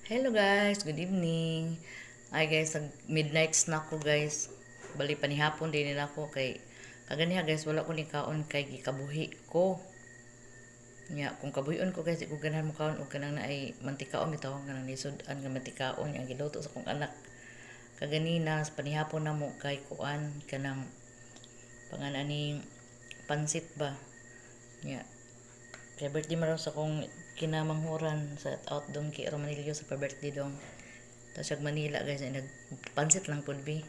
Hello guys, good evening. Ay guys, midnight snack ko guys. Bali panihapon din nila ako kay kaganiha guys, wala ko ni kaon kay gikabuhi ko. Nya kung kabuhion ko guys, ko ganahan mo kaon og kanang naay mantikaon bitaw kanang lisod-an nga mantikaon nga giluto sa kong anak. Kaganina sa panihapon na mo kay kuan kanang pangananing pansit ba. Nya kay birthday man sa kong kinamanghuran sa out dong kay Romanilio sa pa-birthday dong. Tapos sa Manila guys ay nagpansit lang pud bi.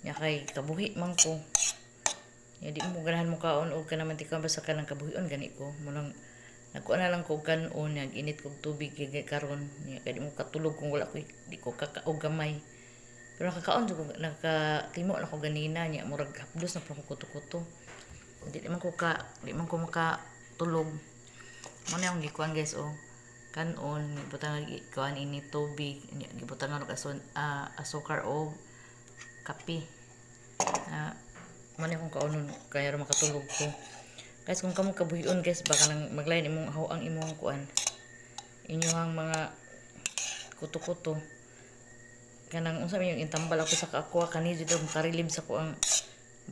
Nya kay kabuhi man ko. Nya di mo ganahan mo kaon og kanang mantika basta kanang kabuhion gani ko. Munang nagkuan na lang ko kanon nya init kog tubig karon. Nya kay di mo katulog kung wala ko di ko kakaog gamay. Pero nakakaon jud ko nakatimo na ko ganina nya murag hapdos na ko kuto-kuto. Di man ko makatulog. Mo na akong gikuan guys kanon gibutang gikuan ini tubig gibutang og asukar o kape. Mo na akong kaunon kaya ra makatulog ko. Guys kung kamo kabuhion guys baka nang maglain imong ang imong kuan. Inyong mga kuto-kuto. Kanang unsa man yung intambal ako sa kaakwa kani jud ang karilib sa ko ang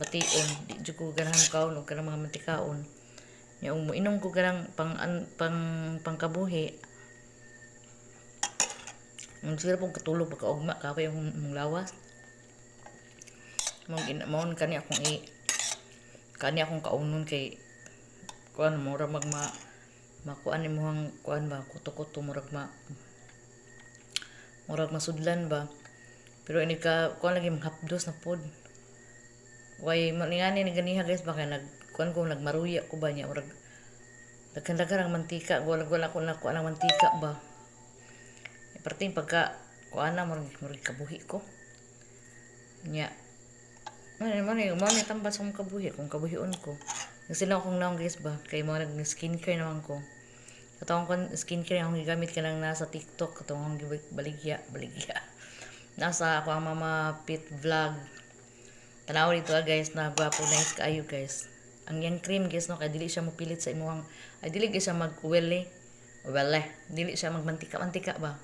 bation di jud ko ganahan kaon og kanang mga mantikaon. Yung inom ko kanang pangkabuhi. Ang sila pong katulog pagkaugma kapay yung mong lawas. Mong kani akong kaunon kay kuan mura makuan imong kuan ba kuto-kuto murag masudlan ba. Pero ini ka kuan lagi manghapdos na pod. Way maningani ni ganiha guys baka kuan ko nagmaruya ko ba niya murag daghan-daghan ang mantika wala ko nakuha ng mantika ba parte pagka kuan na murag kabuhi ko nya mo tambal sa akong kabuhi kung kabuhion ko kasi na akong naong guys ba kay mo nag skincare naman ko katong kon skincare akong gigamit kanang nasa TikTok katong akong baligya nasa ako ang mama pit vlog tanaw dito guys na gwapo nice kaayo guys. Ang yang cream guys no kay dili siya mopilit sa imong ay dili gyud siya magwele dili siya magmantika ba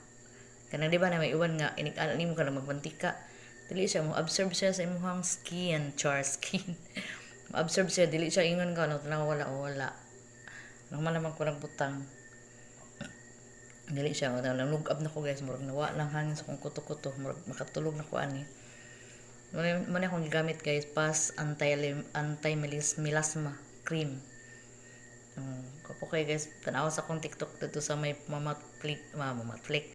kanang di ba na may iwan nga inik-anan nimo ka magmantika dili siya mo absorb siya sa imong skin mo absorb siya dili siya ingon ka no tanaw wala naman ko nagbutang dili siya nang lugab na ko guys murag nawa lang hangin sa kong kuto-kuto murag makatulog na ko ani. Muna akong gigamit guys pas anti-melasma cream. Kapo kayo guys tanaw sa akong TikTok dito sa may mamatflick